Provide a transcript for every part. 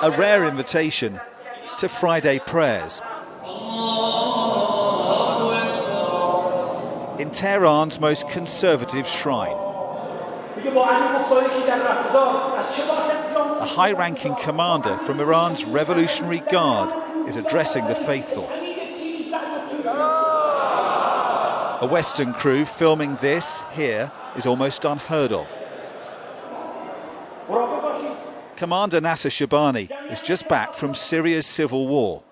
A rare invitation to Friday prayers. In Tehran's most conservative shrine. A high-ranking commander from Iran's Revolutionary Guard is addressing the faithful. A Western crew filming this here is almost unheard of. Commander Nasser Shabani is just back from Syria's civil war,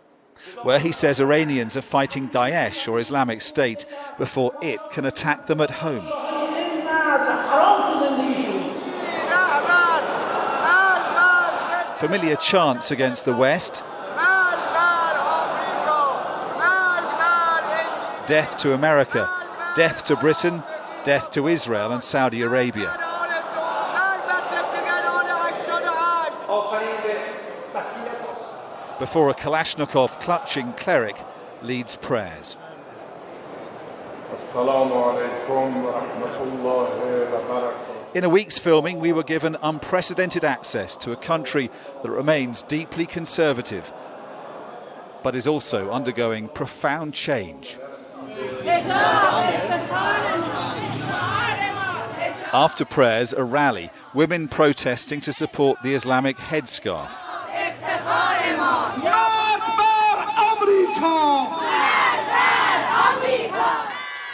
where he says Iranians are fighting Daesh or Islamic State before it can attack them at home. Familiar chants against the West. Death to America, death to Britain, death to Israel and Saudi Arabia. Before a Kalashnikov-clutching cleric leads prayers. In a week's filming, we were given unprecedented access to a country that remains deeply conservative, but is also undergoing profound change. After prayers, a rally, women protesting to support the Islamic headscarf.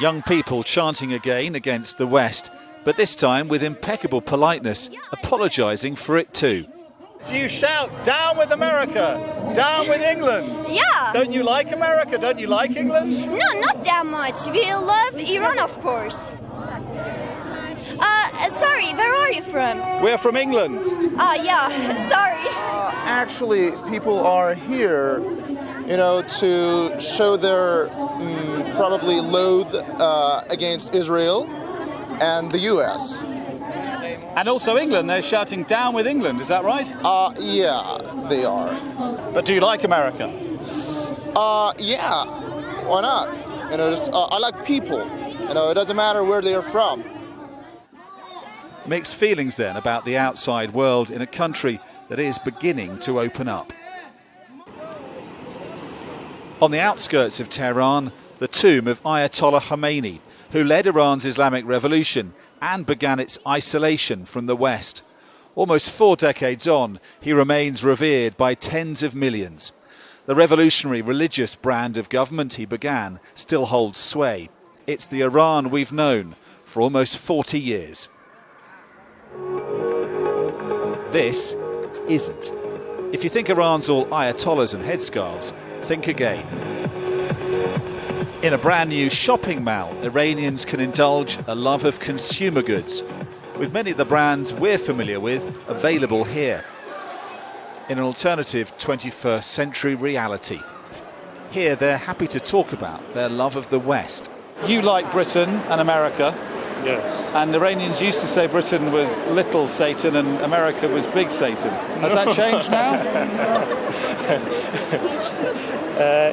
Young people chanting again against the West, but this time with impeccable politeness, apologising for it too. So you shout, down with America, down with England. Yeah. Don't you like America? Don't you like England? No, not that much. We love Iran, of course. Sorry, where are you from? We're from England. Yeah, sorry. Actually, people are here, to show their probably loathe against Israel and the U.S. And also England, they're shouting down with England, is that right? Yeah, they are. But do you like America? Yeah, why not? I like people. It doesn't matter where they are from. Mixed feelings then about the outside world in a country that is beginning to open up. On the outskirts of Tehran, the tomb of Ayatollah Khomeini, who led Iran's Islamic Revolution and began its isolation from the West. Almost 4 decades on, he remains revered by tens of millions. The revolutionary religious brand of government he began still holds sway. It's the Iran we've known for almost 40 years. This isn't. If you think Iran's all ayatollahs and headscarves, think again. In a brand new shopping mall, Iranians can indulge a love of consumer goods, with many of the brands we're familiar with available here, in an alternative 21st century reality. Here they're happy to talk about their love of the West. You like Britain and America. Yes. And Iranians used to say Britain was little Satan and America was big Satan. Has that changed now?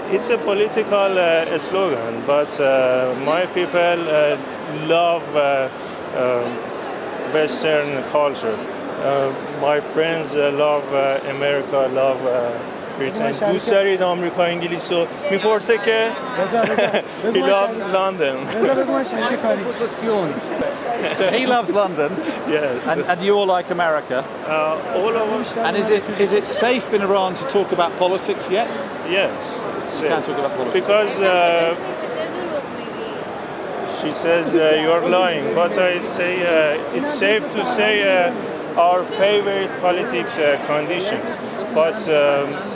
It's a political slogan, but my people love Western culture. My friends love America, love Britain. دوست دارید آمریکا انگلیس رو میپرسه که he loves London. So he loves London. Yes. And you all like America. All of us. And is it safe in Iran to talk about politics yet? Yes, it's You can't talk about politics. because she says you're lying, but I say it's safe to say our favorite politics conditions. But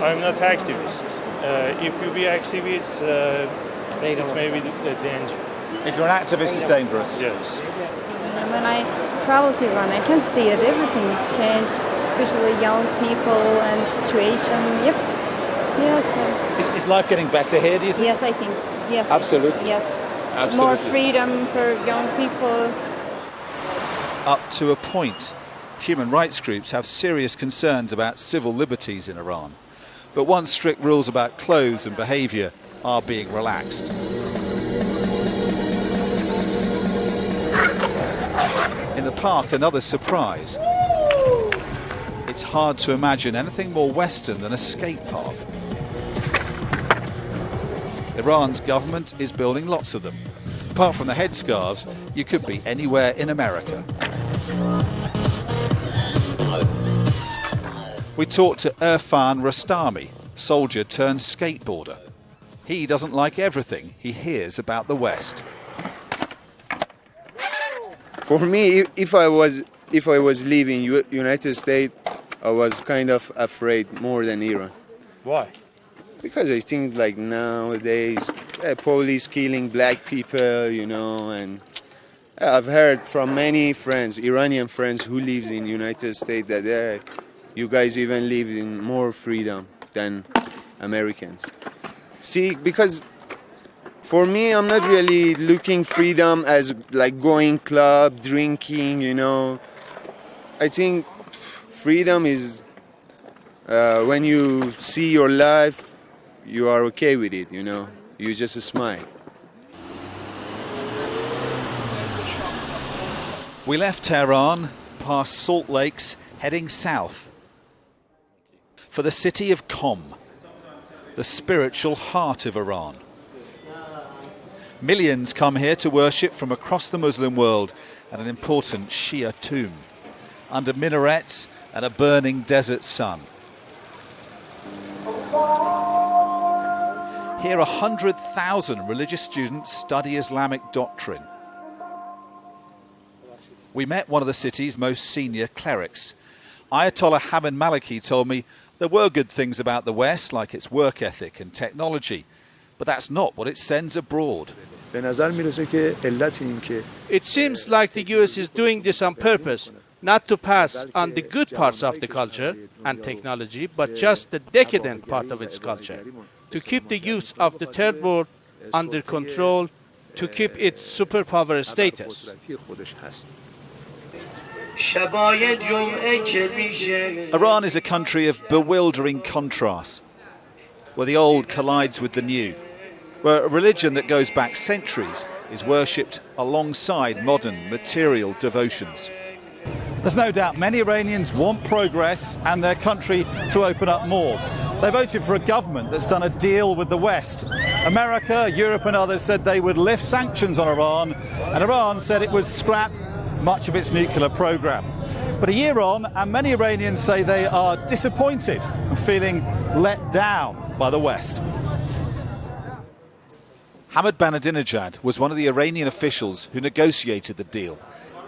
I'm not activist. If you be activist, it's maybe a danger. If you're an activist, it's dangerous. Yes. When I travel to Iran, I can see it. Everything's changed, especially young people and situation. Yep. Yes. Is life getting better here, do you think? Yes, I think so. Yes. Absolutely. I think so. Yes. Absolutely. More freedom for young people. Up to a point. Human rights groups have serious concerns about civil liberties in Iran. But once strict rules about clothes and behaviour are being relaxed. In the park, another surprise. It's hard to imagine anything more Western than a skate park. Iran's government is building lots of them. Apart from the headscarves, you could be anywhere in America. We talked to Irfan Rostami, soldier turned skateboarder. He doesn't like everything he hears about the West. For me, if I was leaving United States, I was kind of afraid more than Iran. Why? Because I think like nowadays, police killing black people, you know, and I've heard from many friends, Iranian friends who live in United States that you guys even live in more freedom than Americans. See, because for me, I'm not really looking freedom as like going club, drinking, you know. I think freedom is when you see your life, you are okay with it, you know. You just smile. We left Tehran, past salt lakes, heading south for the city of Qom, the spiritual heart of Iran. Millions come here to worship from across the Muslim world at an important Shia tomb, under minarets and a burning desert sun. Here 100,000 religious students study Islamic doctrine. We met one of the city's most senior clerics. Ayatollah Hamid Maliki told me there were good things about the West, like its work ethic and technology, but that's not what it sends abroad. It seems like the US is doing this on purpose, not to pass on the good parts of the culture and technology, but just the decadent part of its culture, to keep the youth of the third world under control, to keep its superpower status. Iran is a country of bewildering contrasts, where the old collides with the new, where a religion that goes back centuries is worshipped alongside modern material devotions. There's no doubt many Iranians want progress and their country to open up more. They voted for a government that's done a deal with the West. America, Europe and others said they would lift sanctions on Iran, and Iran said it would scrap much of its nuclear program. But a year on, and many Iranians say they are disappointed and feeling let down by the West. Hamid Ahmadinejad was one of the Iranian officials who negotiated the deal.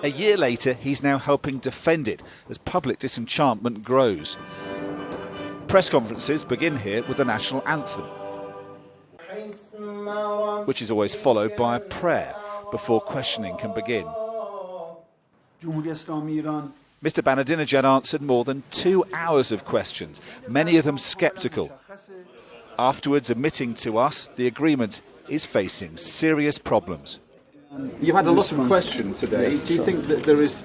A year later, he's now helping defend it as public disenchantment grows. Press conferences begin here with the national anthem, which is always followed by a prayer before questioning can begin. Mr. Ahmadinejad answered more than 2 hours of questions, many of them sceptical. Afterwards, admitting to us the agreement is facing serious problems. You've had a lot of questions today. Yes, Do you think that there is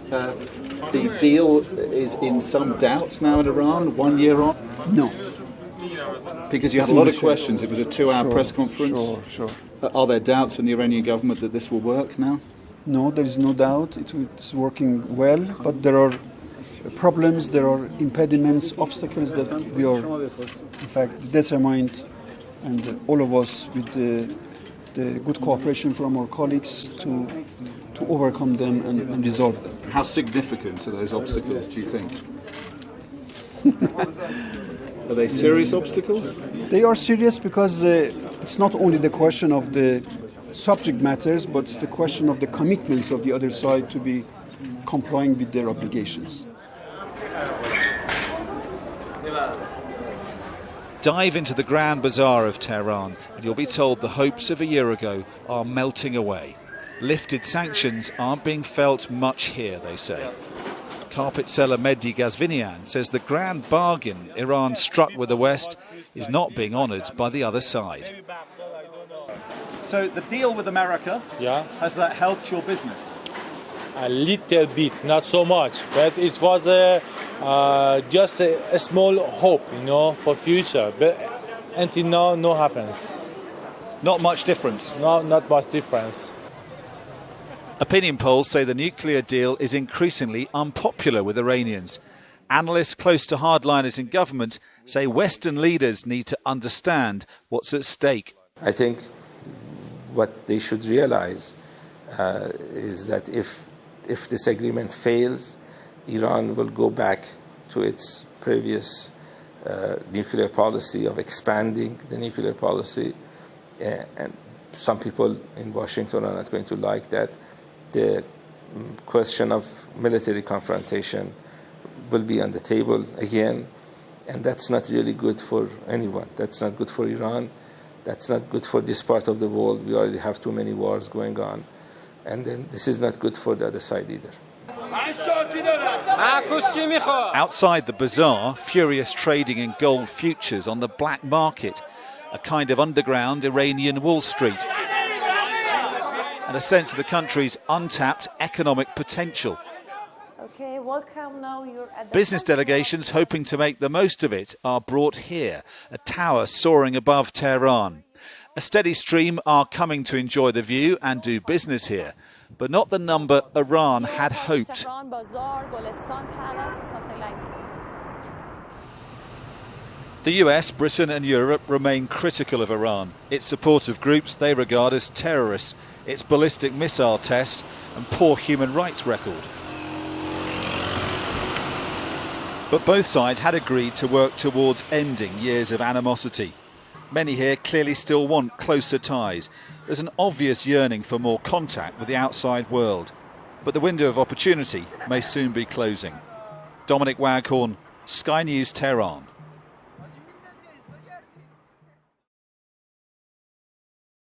the deal is in some doubt now in Iran, 1 year on? No. Because you had a lot of questions. It was a 2-hour press conference. Sure. Are there doubts in the Iranian government that this will work now? No, there is no doubt. It's working well, but there are problems, there are impediments, obstacles that we are, in fact, determined, and all of us with the good cooperation from our colleagues to overcome them and resolve them. How significant are those obstacles, do you think? Are they serious obstacles? They are serious because it's not only the question of the subject matters, but it's the question of the commitments of the other side to be complying with their obligations. Dive into the Grand Bazaar of Tehran and you'll be told the hopes of a year ago are melting away. Lifted sanctions aren't being felt much here, they say. Carpet seller Mehdi Ghazvinian says the grand bargain Iran struck with the West is not being honoured by the other side. So the deal with America, has that helped your business? A little bit, not so much, but it was just a small hope, for future. But until now, no happens. Not much difference? No, not much difference. Opinion polls say the nuclear deal is increasingly unpopular with Iranians. Analysts close to hardliners in government say Western leaders need to understand what's at stake. I think what they should realize is that if this agreement fails, Iran will go back to its previous nuclear policy of expanding the nuclear policy. And some people in Washington are not going to like that. The question of military confrontation will be on the table again, and that's not really good for anyone. That's not good for Iran. That's not good for this part of the world. We already have too many wars going on, and then this is not good for the other side either. Outside the bazaar, furious trading in gold futures on the black market, a kind of underground Iranian Wall Street, and a sense of the country's untapped economic potential. Okay, welcome now. You're at the Business delegations hoping to make the most of it are brought here, a tower soaring above Tehran. A steady stream are coming to enjoy the view and do business here, but not the number Iran had hoped. The US, Britain and Europe remain critical of Iran, its support of groups they regard as terrorists, its ballistic missile tests and poor human rights record. But both sides had agreed to work towards ending years of animosity. Many here clearly still want closer ties. There's an obvious yearning for more contact with the outside world. But the window of opportunity may soon be closing. Dominic Waghorn, Sky News, Tehran.